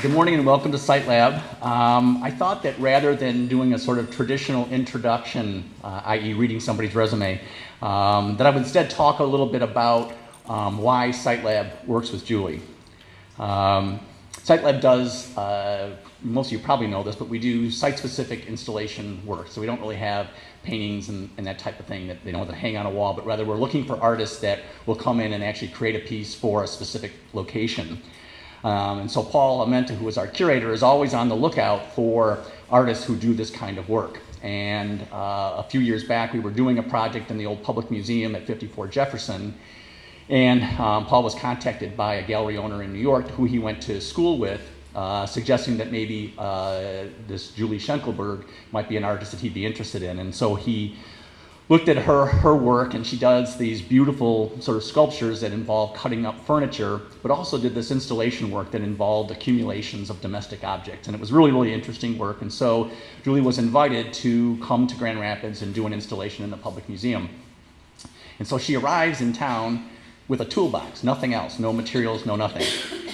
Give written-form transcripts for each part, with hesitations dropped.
Good morning and welcome to Site Lab. I thought that rather than doing a sort of traditional introduction, i.e. reading somebody's resume, that I would instead talk a little bit about why Site Lab works with Julie. Site Lab does, most of you probably know this, but we do site-specific installation work. So we don't really have paintings and that type of thing that they don't have to hang on a wall, but rather we're looking for artists that will come in and actually create a piece for a specific location. And so Paul Amenta, who is our curator, is always on the lookout for artists who do this kind of work. And a few years back, we were doing a project in the old public museum at 54 Jefferson, and Paul was contacted by a gallery owner in New York who he went to school with, suggesting that maybe this Julie Schenkelberg might be an artist that he'd be interested in. And so he looked at her work, and she does these beautiful sort of sculptures that involve cutting up furniture, but also did this installation work that involved accumulations of domestic objects. And it was really, really interesting work. And so Julie was invited to come to Grand Rapids and do an installation in the public museum. And so she arrives in town with a toolbox, nothing else, no materials, no nothing.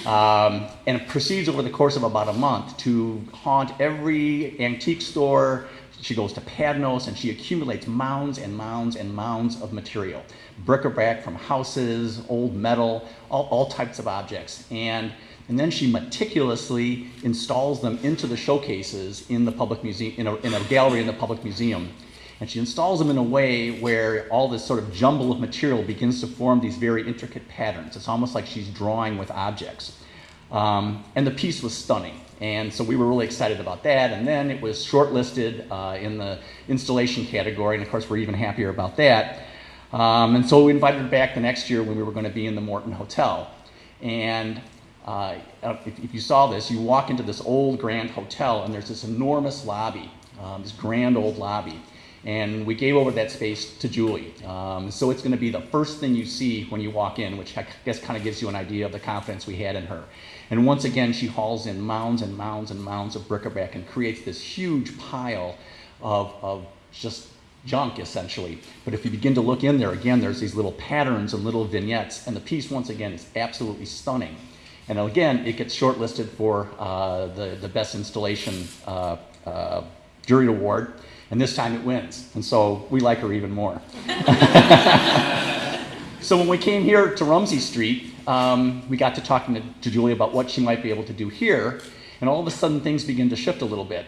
And it proceeds over the course of about a month to haunt every antique store. She goes to Padnos and she accumulates mounds and mounds and mounds of material. Bric-a-brac from houses, old metal, all types of objects. And then she meticulously installs them into the showcases in the public museum, in a gallery in the public museum. And she installs them in a way where all this sort of jumble of material begins to form these very intricate patterns. It's almost like she's drawing with objects. And the piece was stunning. And so we were really excited about that. And then it was shortlisted in the installation category. And of course, we're even happier about that. And so we invited her back the next year when we were going to be in the Morton Hotel. And if you saw this, you walk into this old grand hotel and there's this enormous lobby, this grand old lobby. And we gave over that space to Julie. So it's going to be the first thing you see when you walk in, which I guess kind of gives you an idea of the confidence we had in her. And once again, she hauls in mounds and mounds and mounds of bric-a-brac and creates this huge pile of just junk, essentially. But if you begin to look in there, again, there's these little patterns and little vignettes, and the piece, once again, is absolutely stunning. And again, it gets shortlisted for the Best Installation Jury Award. And this time it wins, and so we like her even more. So when we came here to Rumsey Street, we got to talking to Julie about what she might be able to do here, and all of a sudden things begin to shift a little bit.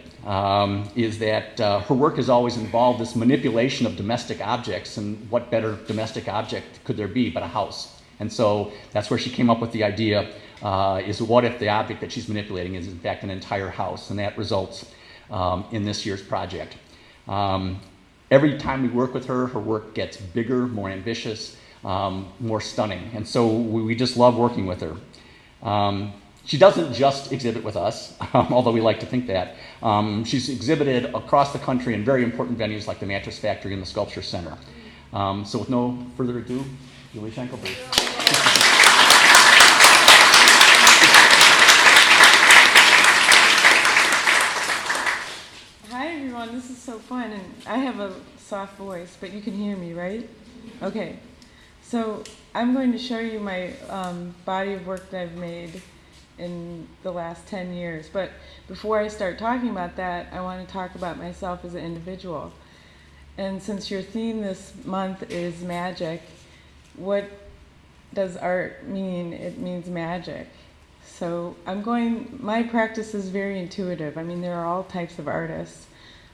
Is that her work has always involved this manipulation of domestic objects, and what better domestic object could there be but a house? And so that's where she came up with the idea, is what if the object that she's manipulating is in fact an entire house, and that results in this year's project. Every time we work with her, her work gets bigger, more ambitious, more stunning. And so we just love working with her. She doesn't just exhibit with us, although we like to think that. She's exhibited across the country in very important venues like the Mattress Factory and the Sculpture Center. So with no further ado, Julie Schenkelberg. This is so fun, and I have a soft voice, but you can hear me, right? Okay, so I'm going to show you my body of work that I've made in the last 10 years, but before I start talking about that, I want to talk about myself as an individual. And since your theme this month is magic, what does art mean? It means magic. So my practice is very intuitive. I mean, there are all types of artists.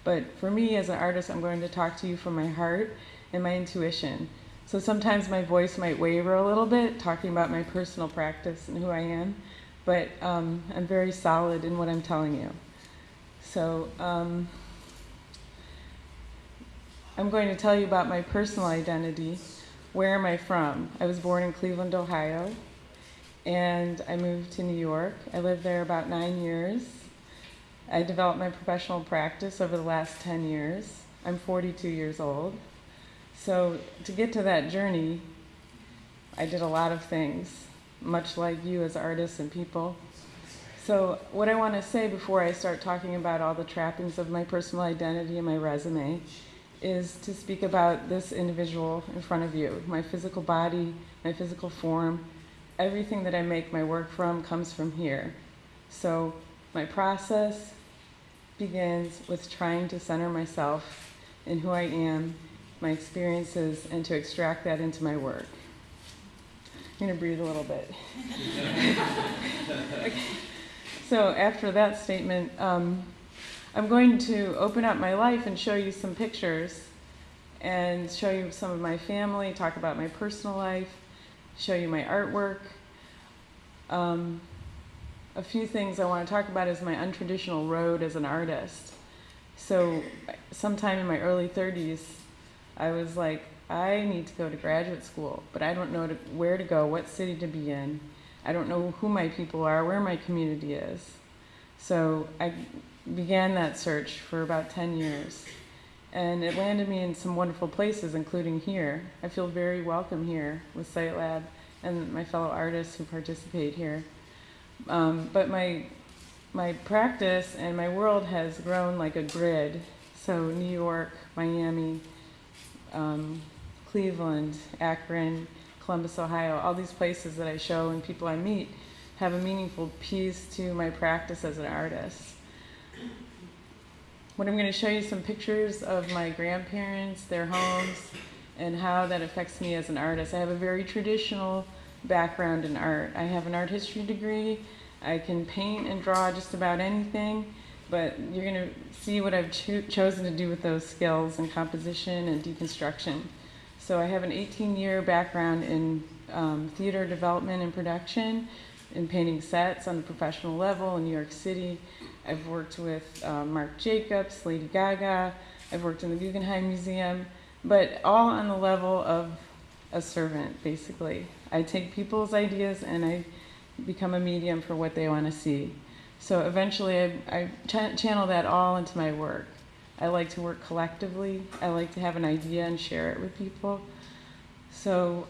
But for me as an artist, I'm going to talk to you from my heart and my intuition. So sometimes my voice might waver a little bit, talking about my personal practice and who I am, but I'm very solid in what I'm telling you. So I'm going to tell you about my personal identity. Where am I from? I was born in Cleveland, Ohio, and I moved to New York. I lived there about 9 years. I developed my professional practice over the last 10 years. I'm 42 years old. So to get to that journey, I did a lot of things, much like you as artists and people. So what I want to say before I start talking about all the trappings of my personal identity and my resume is to speak about this individual in front of you, my physical body, my physical form. Everything that I make my work from comes from here. So my process begins with trying to center myself in who I am, my experiences, and to extract that into my work. I'm going to breathe a little bit. Okay. So after that statement, I'm going to open up my life and show you some pictures and show you some of my family, talk about my personal life, show you my artwork. A few things I want to talk about is my untraditional road as an artist. So sometime in my early 30s, I was like, I need to go to graduate school, but I don't know where to go, what city to be in. I don't know who my people are, where my community is. So I began that search for about 10 years. And it landed me in some wonderful places, including here. I feel very welcome here with Site Lab and my fellow artists who participate here. But my practice and my world has grown like a grid. So New York, Miami, Cleveland, Akron, Columbus, Ohio, all these places that I show and people I meet have a meaningful piece to my practice as an artist. What I'm going to show you some pictures of my grandparents, their homes, and how that affects me as an artist. I have a very traditional background in art. I have an art history degree. I can paint and draw just about anything, but you're going to see what I've chosen to do with those skills in composition and deconstruction. So I have an 18-year background in theater development and production, in painting sets on the professional level in New York City. I've worked with Marc Jacobs, Lady Gaga. I've worked in the Guggenheim Museum, but all on the level of a servant, basically. I take people's ideas and I become a medium for what they want to see. So eventually I channel that all into my work. I like to work collectively. I like to have an idea and share it with people. So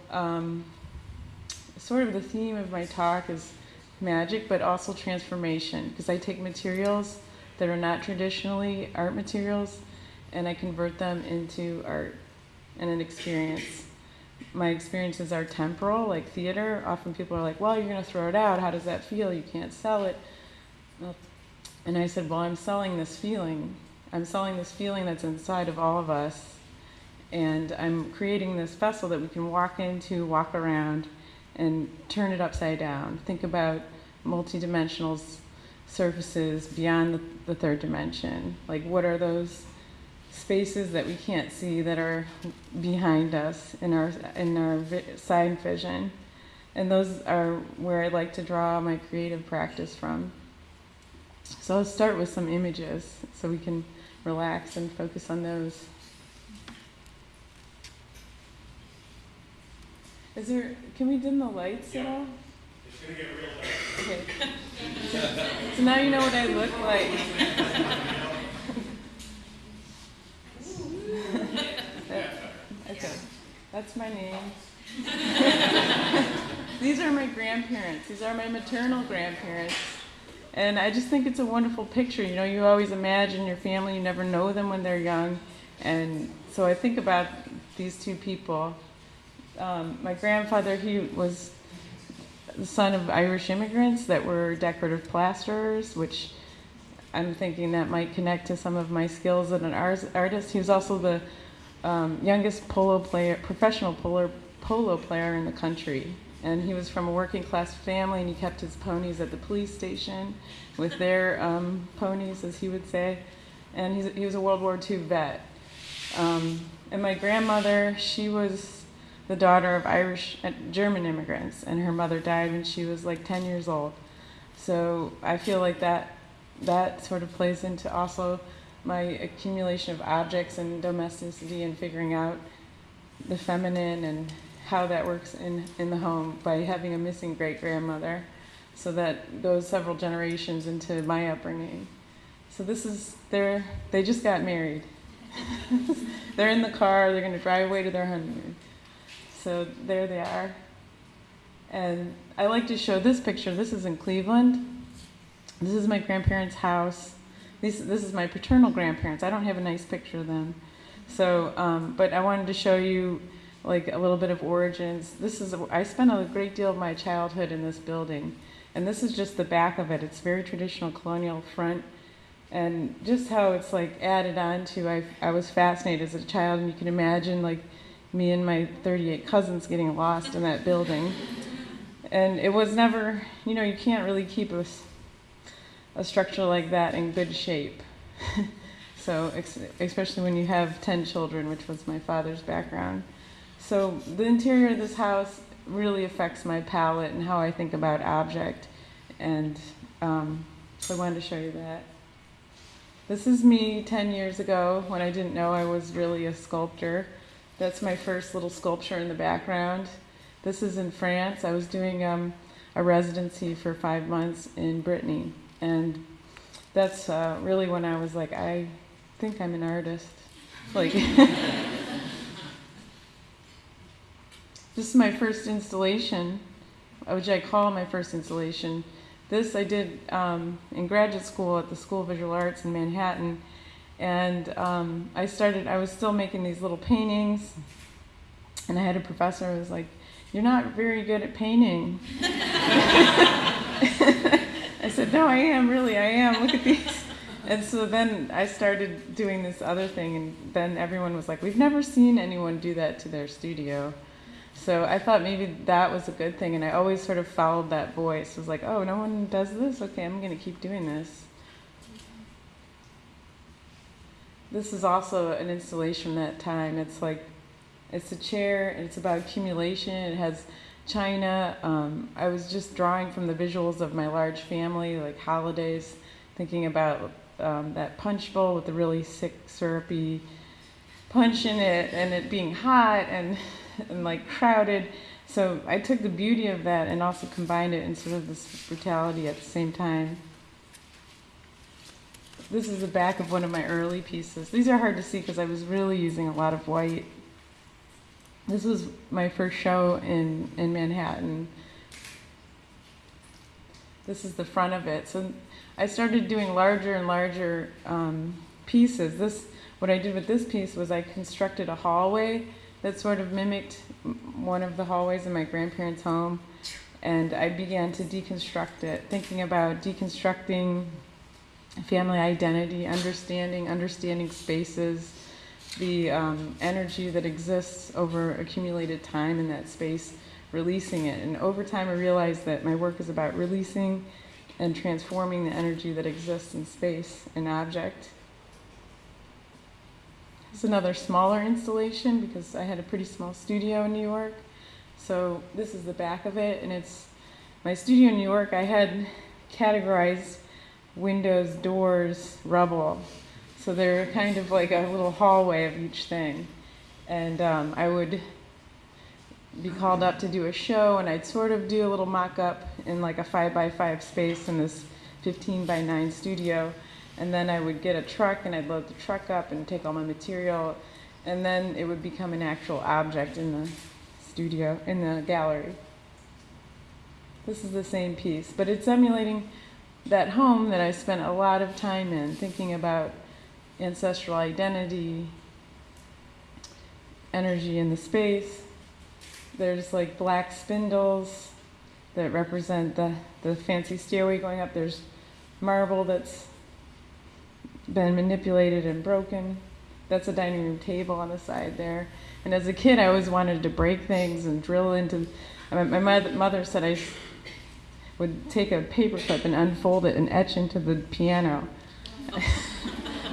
sort of the theme of my talk is magic, but also transformation, because I take materials that are not traditionally art materials and I convert them into art and an experience. My experiences are temporal, like theater. Often people are like, well, you're going to throw it out. How does that feel? You can't sell it. And I said, well, I'm selling this feeling. I'm selling this feeling that's inside of all of us. And I'm creating this vessel that we can walk into, walk around, and turn it upside down. Think about multidimensional surfaces beyond the third dimension. Like, what are those spaces that we can't see that are behind us in our side vision? And those are where I like to draw my creative practice from. So let's start with some images so we can relax and focus on those. Can we dim the lights at all? It's going to get real dark. Okay. So now you know what I look like. Okay, that's my name. These are my grandparents. These are my maternal grandparents. And I just think it's a wonderful picture. You know, you always imagine your family, you never know them when they're young. And so I think about these two people. My grandfather, he was the son of Irish immigrants that were decorative plasterers, which I'm thinking that might connect to some of my skills as an artist. He was also the youngest professional polo player in the country. And he was from a working class family, and he kept his ponies at the police station with their ponies, as he would say. And he was a World War II vet. And my grandmother, she was the daughter of Irish German immigrants, and her mother died when she was like 10 years old. So I feel like that sort of plays into also my accumulation of objects and domesticity and figuring out the feminine and how that works in the home by having a missing great-grandmother. So that goes several generations into my upbringing. So this is they just got married. They're in the car, they're going to drive away to their honeymoon. So there they are. And I like to show this picture. This is in Cleveland. This is my grandparents' house. This is my paternal grandparents. I don't have a nice picture of them. So, but I wanted to show you like a little bit of origins. I spent a great deal of my childhood in this building. And this is just the back of it. It's very traditional colonial front. And just how it's like added on to, I was fascinated as a child, and you can imagine like me and my 38 cousins getting lost in that building. And it was never, you can't really keep a structure like that in good shape. So, especially when you have 10 children, which was my father's background. So the interior of this house really affects my palette and how I think about object. And so I wanted to show you that. This is me 10 years ago when I didn't know I was really a sculptor. That's my first little sculpture in the background. This is in France. I was doing a residency for 5 months in Brittany. And that's really when I was like, I think I'm an artist. Like, this is my first installation, which I call my first installation. This I did in graduate school at the School of Visual Arts in Manhattan. And I was still making these little paintings. And I had a professor who was like, "You're not very good at painting." I said, "No, I am, really, I am. Look at these." And so then I started doing this other thing, and then everyone was like, "We've never seen anyone do that to their studio." So I thought maybe that was a good thing, and I always sort of followed that voice. It was like, oh, no one does this? Okay, I'm going to keep doing this. This is also an installation that time. It's like, it's a chair, and it's about accumulation. It has china. I was just drawing from the visuals of my large family, like holidays, thinking about that punch bowl with the really sick, syrupy punch in it, and it being hot and like crowded. So I took the beauty of that and also combined it in sort of this brutality at the same time. This is the back of one of my early pieces. These are hard to see because I was really using a lot of white. This was my first show in Manhattan. This is the front of it. So I started doing larger and larger pieces. What I did with this piece was I constructed a hallway that sort of mimicked one of the hallways in my grandparents' home, and I began to deconstruct it, thinking about deconstructing family identity, understanding spaces, the energy that exists over accumulated time in that space, releasing it. And over time I realized that my work is about releasing and transforming the energy that exists in space and object. It's another smaller installation because I had a pretty small studio in New York. So this is the back of it, and it's my studio in New York. I had categorized windows, doors, rubble. So they're kind of like a little hallway of each thing. And I would be called up to do a show, and I'd sort of do a little mock-up in like a 5x5 space in this 15x9 studio. And then I would get a truck, and I'd load the truck up and take all my material, and then it would become an actual object in the studio, in the gallery. This is the same piece, but it's emulating that home that I spent a lot of time in, thinking about ancestral identity, energy in the space. There's like black spindles that represent the fancy stairway going up. There's marble that's been manipulated and broken. That's a dining room table on the side there. And as a kid, I always wanted to break things and drill into. My mother said I would take a paper clip and unfold it and etch into the piano.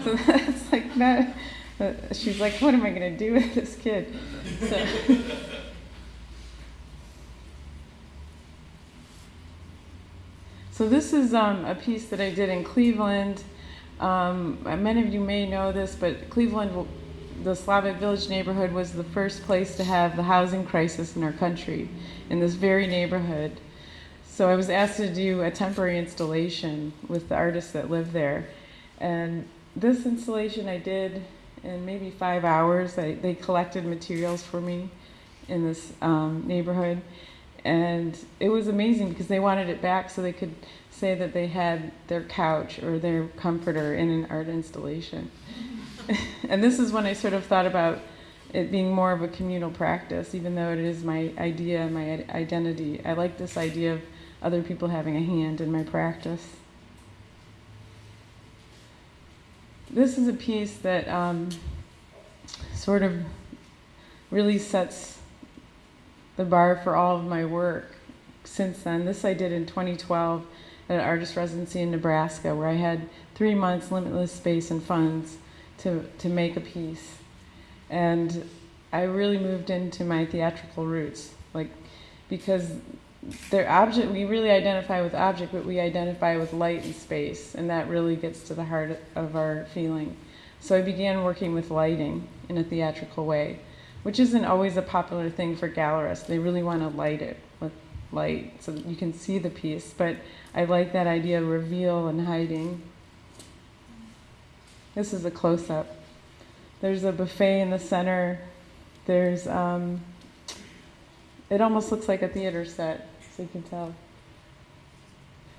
So that's like that. She's like, what am I going to do with this kid? So this is a piece that I did in Cleveland. Many of you may know this, but Cleveland, the Slavic Village neighborhood, was the first place to have the housing crisis in our country, in this very neighborhood. So I was asked to do a temporary installation with the artists that live there. And this installation I did in maybe 5 hours. They collected materials for me in this neighborhood. And it was amazing because they wanted it back so they could say that they had their couch or their comforter in an art installation. And this is when I sort of thought about it being more of a communal practice, even though it is my idea, my identity. I like this idea of other people having a hand in my practice. This is a piece that sort of really sets the bar for all of my work since then. This I did in 2012 at an artist residency in Nebraska, where I had 3 months, limitless space and funds to make a piece. And I really moved into my theatrical roots, because we really identify with object, but we identify with light and space, and that really gets to the heart of our feeling. So I began working with lighting in a theatrical way, which isn't always a popular thing for gallerists. They really want to light it with light so that you can see the piece, but I like that idea of reveal and hiding. This is a close-up. There's a buffet in the center. There's, it almost looks like a theater set, so you can tell.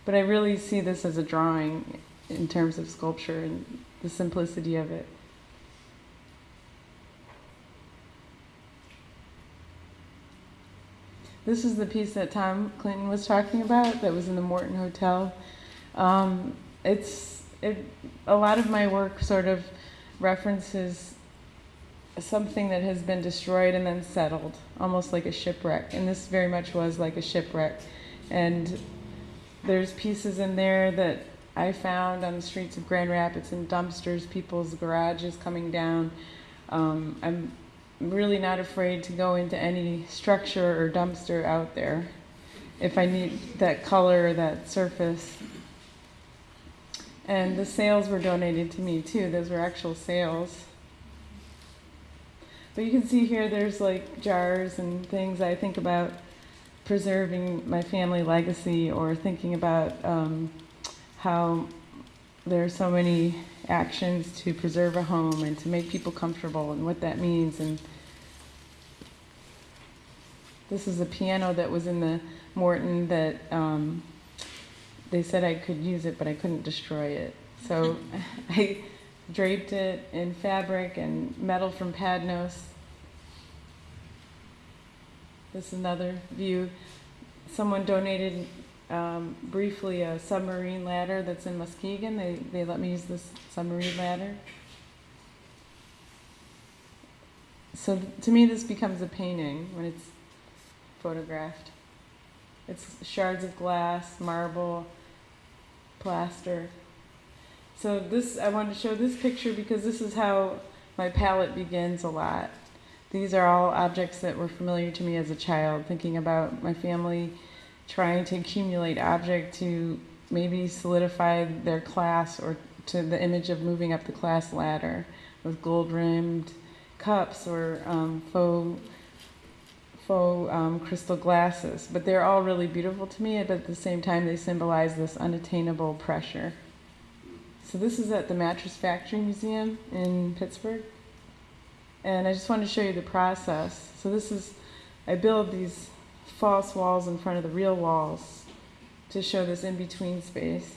But I really see this as a drawing in terms of sculpture and the simplicity of it. This is the piece that Tom Clinton was talking about that was in the Morton Hotel. A lot of my work sort of references something that has been destroyed and then settled, almost like a shipwreck. And this very much was like a shipwreck. And there's pieces in there that I found on the streets of Grand Rapids in dumpsters, people's garages coming down. I'm really not afraid to go into any structure or dumpster out there if I need that color or that surface. And the sales were donated to me too. Those were actual sales. But you can see here there's like jars and things. I think about preserving my family legacy, or thinking about how there are so many actions to preserve a home and to make people comfortable and what that means. And this is a piano that was in the Morton that they said I could use it, but I couldn't destroy it. So I draped it in fabric and metal from Padnos. This is another view. Someone donated briefly a submarine ladder that's in Muskegon. They let me use this submarine ladder. So to me this becomes a painting when it's photographed. It's shards of glass, marble, plaster. So this, I wanted to show this picture because this is how my palette begins a lot. These are all objects that were familiar to me as a child, thinking about my family trying to accumulate object to maybe solidify their class, or to the image of moving up the class ladder with gold-rimmed cups or faux crystal glasses. But they're all really beautiful to me, but at the same time they symbolize this unattainable pressure. So this is at the Mattress Factory Museum in Pittsburgh. And I just wanted to show you the process. So this is, I build these false walls in front of the real walls to show this in-between space.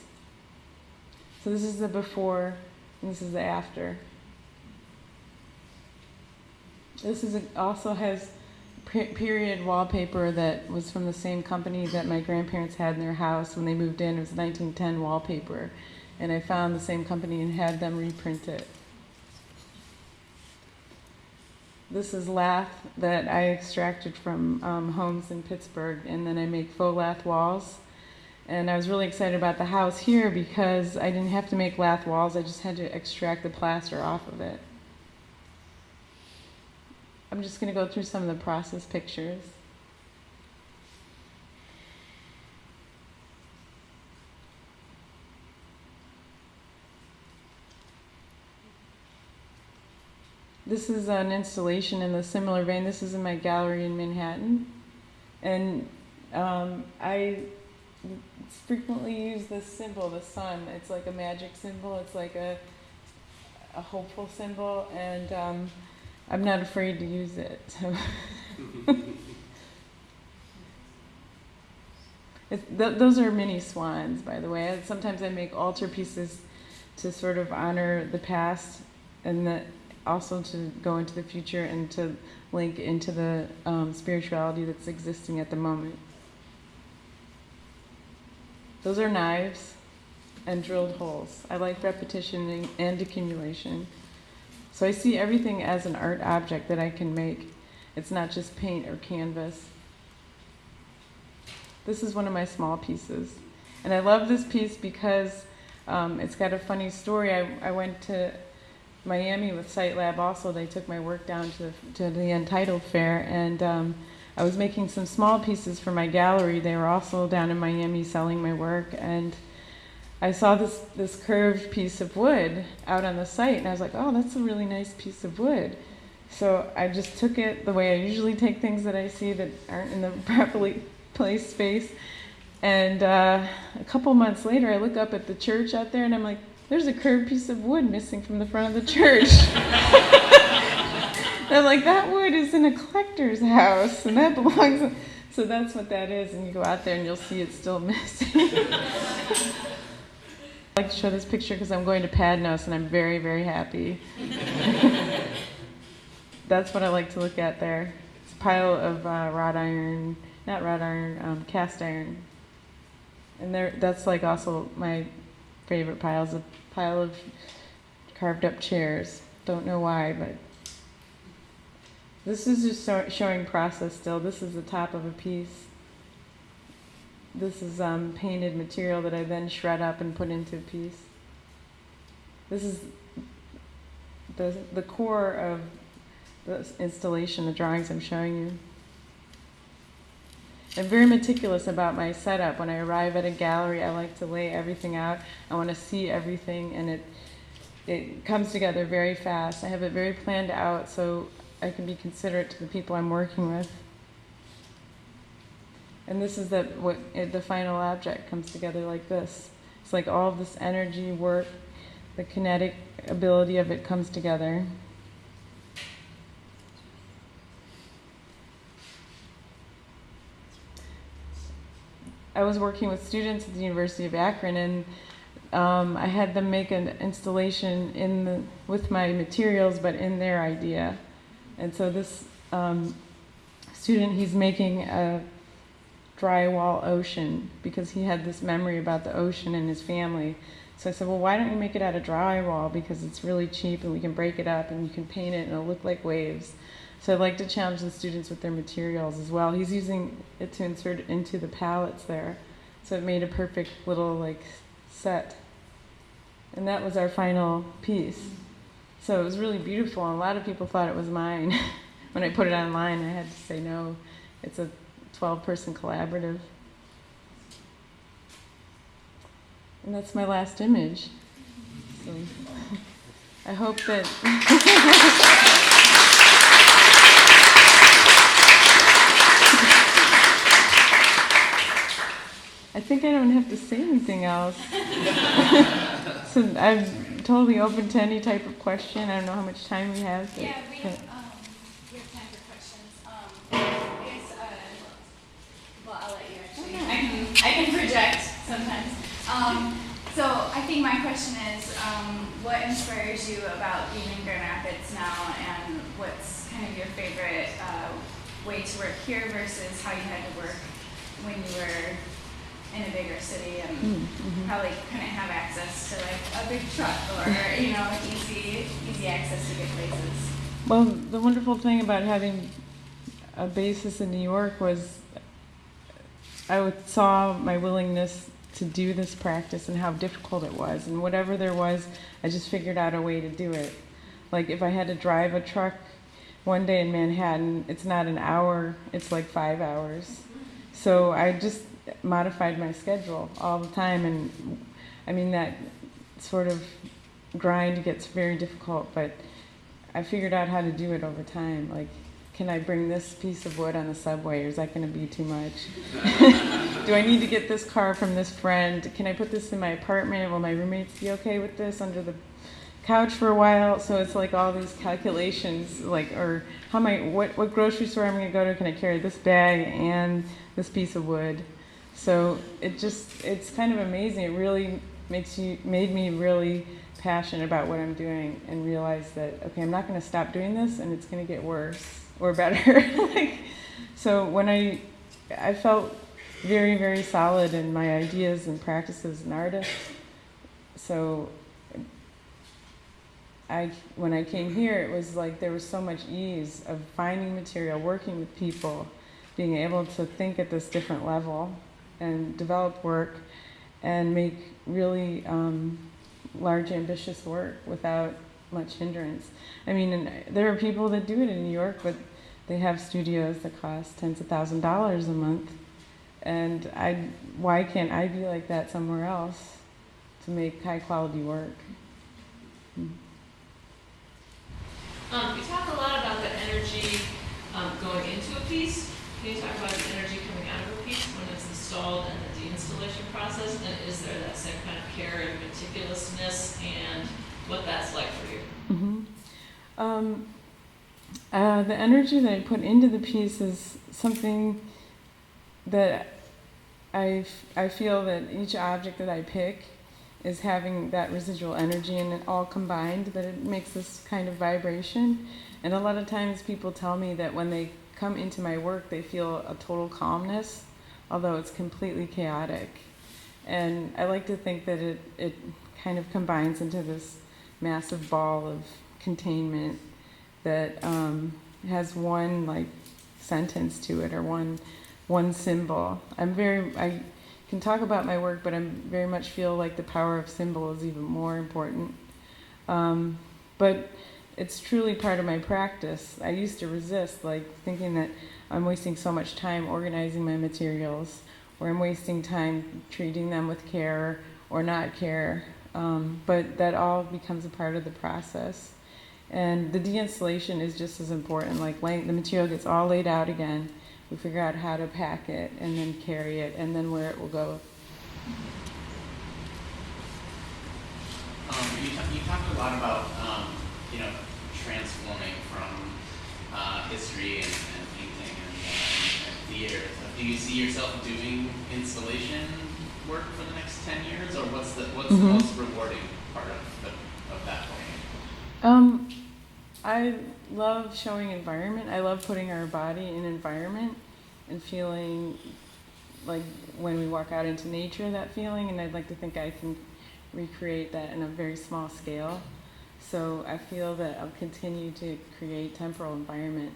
So this is the before, and this is the after. This is also has period wallpaper that was from the same company that my grandparents had in their house when they moved in. It was 1910 wallpaper. And I found the same company and had them reprint it. This is lath that I extracted from homes in Pittsburgh, and then I make faux lath walls. And I was really excited about the house here because I didn't have to make lath walls, I just had to extract the plaster off of it. I'm just going to go through some of the process pictures. This is an installation in a similar vein. This is in my gallery in Manhattan. And I frequently use this symbol, the sun. It's like a magic symbol. It's like a hopeful symbol. And I'm not afraid to use it. So those are mini swans, by the way. Sometimes I make altar pieces to sort of honor the past, and also to go into the future and to link into the spirituality that's existing at the moment. Those are knives and drilled holes. I like repetition and accumulation. So I see everything as an art object that I can make. It's not just paint or canvas. This is one of my small pieces. And I love this piece because it's got a funny story. I went to Miami with Site Lab also. They took my work down to the Untitled Fair, and I was making some small pieces for my gallery. They were also down in Miami selling my work, and I saw this curved piece of wood out on the site, and I was like, oh, that's a really nice piece of wood. So I just took it the way I usually take things that I see that aren't in the properly placed space. And a couple months later, I look up at the church out there, and I'm like, there's a curved piece of wood missing from the front of the church. And I'm like, that wood is in a collector's house, and that belongs. So that's what that is, and you go out there and you'll see it's still missing. I like to show this picture because I'm going to Padnos, and I'm very, very happy. That's what I like to look at there. It's a pile of wrought iron, not wrought iron, cast iron. And that's like also my favorite piles, a pile of carved up chairs. Don't know why, but this is just showing process still. This is the top of a piece. This is painted material that I then shred up and put into a piece. This is the core of the installation, the drawings I'm showing you. I'm very meticulous about my setup. When I arrive at a gallery, I like to lay everything out. I want to see everything, and it comes together very fast. I have it very planned out so I can be considerate to the people I'm working with. And this is the final object comes together like this. It's like all of this energy, work, the kinetic ability of it comes together. I was working with students at the University of Akron, and I had them make an installation with my materials, but in their idea. And so this student, he's making a drywall ocean because he had this memory about the ocean and his family. So I said, well, why don't you make it out of drywall, because it's really cheap and we can break it up and you can paint it and it'll look like waves. So I'd like to challenge the students with their materials as well. He's using it to insert it into the palettes there. So it made a perfect little set. And that was our final piece. So it was really beautiful, and a lot of people thought it was mine. When I put it online, I had to say no. It's a 12-person collaborative. And that's my last image. So I hope that... I think I don't have to say anything else. So I'm totally open to any type of question. I don't know how much time we have. Yeah, we have time for questions. I guess, well, I'll let you actually. I can project sometimes. So I think my question is, what inspires you about being in Grand Rapids now, and what's kind of your favorite way to work here versus how you had to work when you were in a bigger city and probably couldn't have access to a big truck or easy access to good places. Well, the wonderful thing about having a basis in New York was I saw my willingness to do this practice and how difficult it was, and whatever there was, I just figured out a way to do it. Like if I had to drive a truck one day in Manhattan, it's not an hour, it's like 5 hours. So I just modified my schedule all the time, and I mean that sort of grind gets very difficult, but I figured out how to do it over time. Like, can I bring this piece of wood on the subway, or is that going to be too much? Do I need to get this car from this friend? Can I put this in my apartment? Will my roommates be okay with this under the couch for a while? So it's like all these calculations, or what grocery store I'm going to go to, can I carry this bag and this piece of wood? So it's kind of amazing. It really made me really passionate about what I'm doing, and realize that, okay, I'm not going to stop doing this, and it's going to get worse or better. So when I felt very, very solid in my ideas and practices as an artist. So when I came here, it was like there was so much ease of finding material, working with people, being able to think at this different level and develop work and make really large, ambitious work without much hindrance. I mean, and there are people that do it in New York, but they have studios that cost tens of thousands of dollars a month. And why can't I be like that somewhere else to make high quality work? You talk a lot about the energy going into a piece. Can you talk about the energy coming out of a piece when it's installed and the de-installation process? And is there that same kind of care and meticulousness, and what that's like for you? Mm-hmm. The energy that I put into the piece is something that I feel that each object that I pick is having that residual energy in it all combined, that it makes this kind of vibration. And a lot of times people tell me that when they come into my work, they feel a total calmness, although it's completely chaotic. And I like to think that it kind of combines into this massive ball of containment that has one like sentence to it, or one symbol. I can talk about my work, but I very much feel like the power of symbol is even more important. But it's truly part of my practice. I used to resist, like thinking that I'm wasting so much time organizing my materials, or I'm wasting time treating them with care or not care. But that all becomes a part of the process. And the de-installation is just as important. Like the material gets all laid out again. We figure out how to pack it and then carry it and then where it will go. You talk a lot about transforming from history and painting and theater. So do you see yourself doing installation work for the next 10 years, or what's the most rewarding part of that for you? I love showing environment. I love putting our body in environment and feeling like when we walk out into nature, that feeling, and I'd like to think I can recreate that in a very small scale. So I feel that I'll continue to create temporal environment.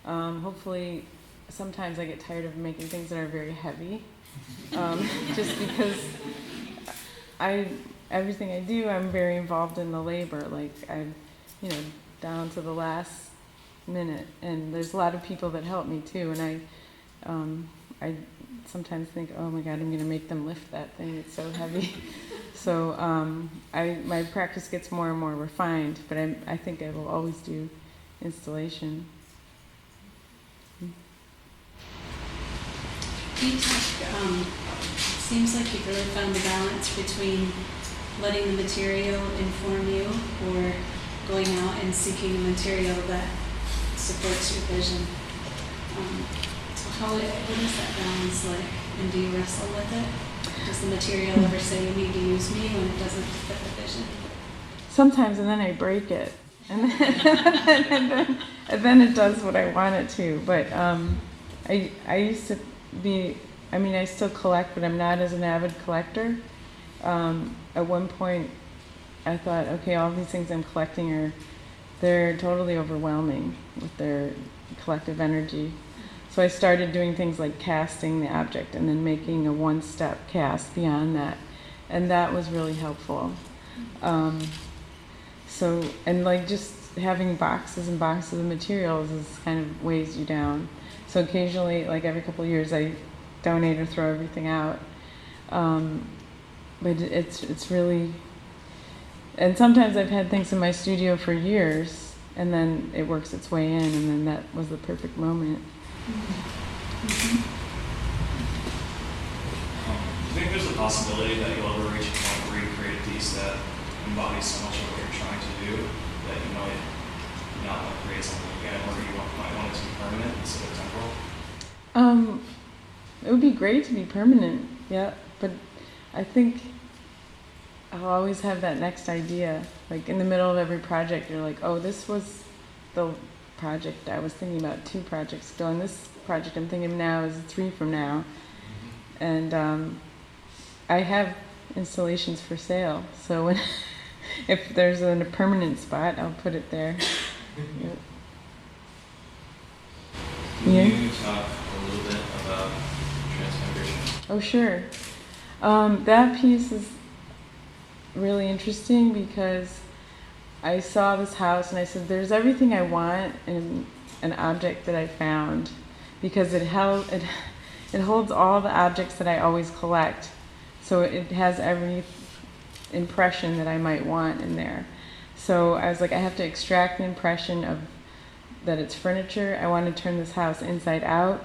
Hopefully, sometimes I get tired of making things that are very heavy, just because everything I do, I'm very involved in the labor. Like I'm, down to the last minute, and there's a lot of people that help me too. And I sometimes think, oh my God, I'm going to make them lift that thing. It's so heavy. So my practice gets more and more refined, but I think I will always do installation. You talk, seems like you've really found the balance between letting the material inform you or going out and seeking a material that supports your vision. What is that balance like, and do you wrestle with it? Does the material ever say you need to use me when it doesn't fit the vision? Sometimes, and then I break it, and then it does what I want it to. But I used to be, I still collect, but I'm not as an avid collector. At one point, I thought, okay, all these things I'm collecting they're totally overwhelming with their collective energy. So I started doing things like casting the object and then making a one-step cast beyond that. And that was really helpful. And like just having boxes and boxes of materials is kind of weighs you down. So occasionally, like every couple of years, I donate or throw everything out. But it's really, and sometimes I've had things in my studio for years, and then it works its way in, and then that was the perfect moment. Mm-hmm. Do you think there's a possibility that you'll ever reach a point where you create a piece that embodies so much of what you're trying to do that you might not want to create something again, or you might want it to be permanent instead of temporal? It would be great to be permanent, yeah, but I think I'll always have that next idea. Like in the middle of every project, you're like, oh, this was the project I was thinking about 2 projects ago, and this project I'm thinking now is 3 from now. And I have installations for sale, so when if there's a permanent spot, I'll put it there. Yep. Can Yeah. you talk a little bit about transmigration? Oh, sure. That piece is really interesting because I saw this house and I said, there's everything I want in an object that I found, because it holds all the objects that I always collect. So it has every impression that I might want in there. So I was like, I have to extract the impression of that it's furniture. I want to turn this house inside out,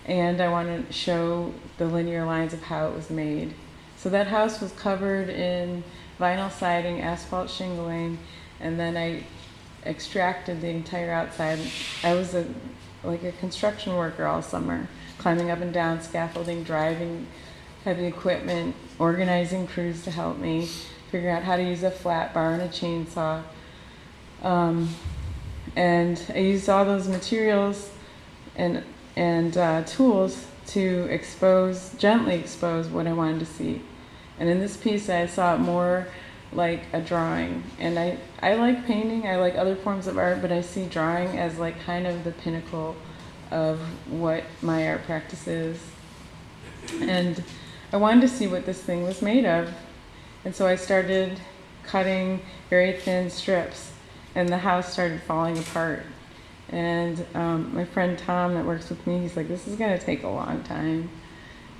and I want to show the linear lines of how it was made. So that house was covered in vinyl siding, asphalt shingling, and then I extracted the entire outside. I was like a construction worker all summer, climbing up and down, scaffolding, driving heavy equipment, organizing crews to help me, figure out how to use a flat bar and a chainsaw. And I used all those materials and tools to gently expose what I wanted to see. And in this piece, I saw it more like a drawing. And I like painting, I like other forms of art, but I see drawing as like kind of the pinnacle of what my art practice is. And I wanted to see what this thing was made of. And so I started cutting very thin strips, and the house started falling apart. And my friend Tom that works with me, he's like, this is gonna take a long time.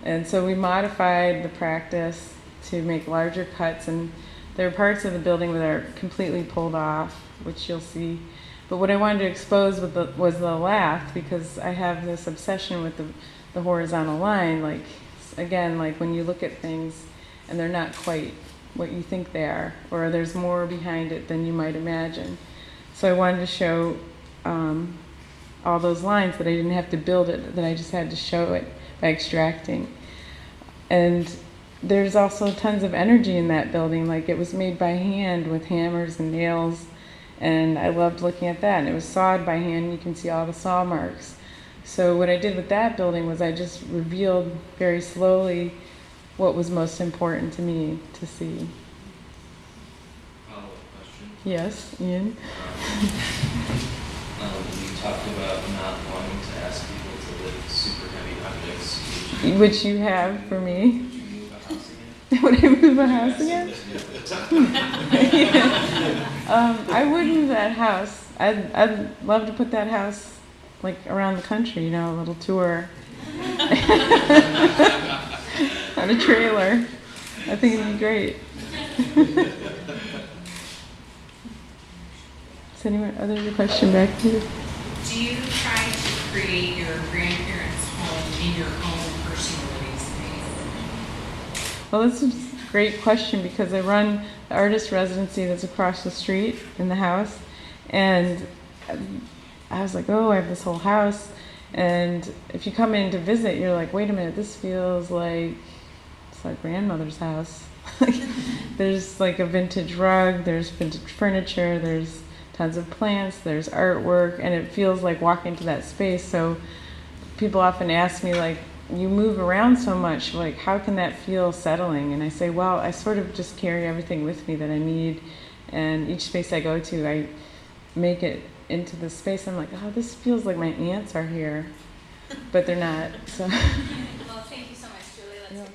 And so we modified the practice to make larger cuts, and there are parts of the building that are completely pulled off, which you'll see. But what I wanted to expose was the lath, because I have this obsession with the horizontal line. Like, again, like when you look at things and they're not quite what you think they are, or there's more behind it than you might imagine. So I wanted to show all those lines, that I didn't have to build it, that I just had to show it by extracting. And there's also tons of energy in that building. Like, it was made by hand with hammers and nails, and I loved looking at that. And it was sawed by hand, you can see all the saw marks. So what I did with that building was I just revealed very slowly what was most important to me to see. Follow-up question. Yes, Ian? You talked about not wanting to ask people to lift super heavy objects. Which you have for me. Would you move a house again? Would I move a house again? I would move that house. I'd love to put that house like around the country, you know, a little tour. On a trailer. I think it'd be great. Is anyone other question back here? Do you try to create your grandparents' home in your own personal living space? Well, this is a great question, because I run the artist residency that's across the street in the house, and I was like, oh, I have this whole house, and if you come in to visit, you're like, wait a minute, this feels like it's like grandmother's house. There's like a vintage rug, there's vintage furniture, there's tons of plants, there's artwork, and it feels like walking into that space. So people often ask me, like, you move around so much, like, how can that feel settling? And I say, well, I sort of just carry everything with me that I need, and each space I go to, I make it into the space. I'm like, oh, this feels like my aunts are here, but they're not. So. Well, thank you so much, Julie. Let's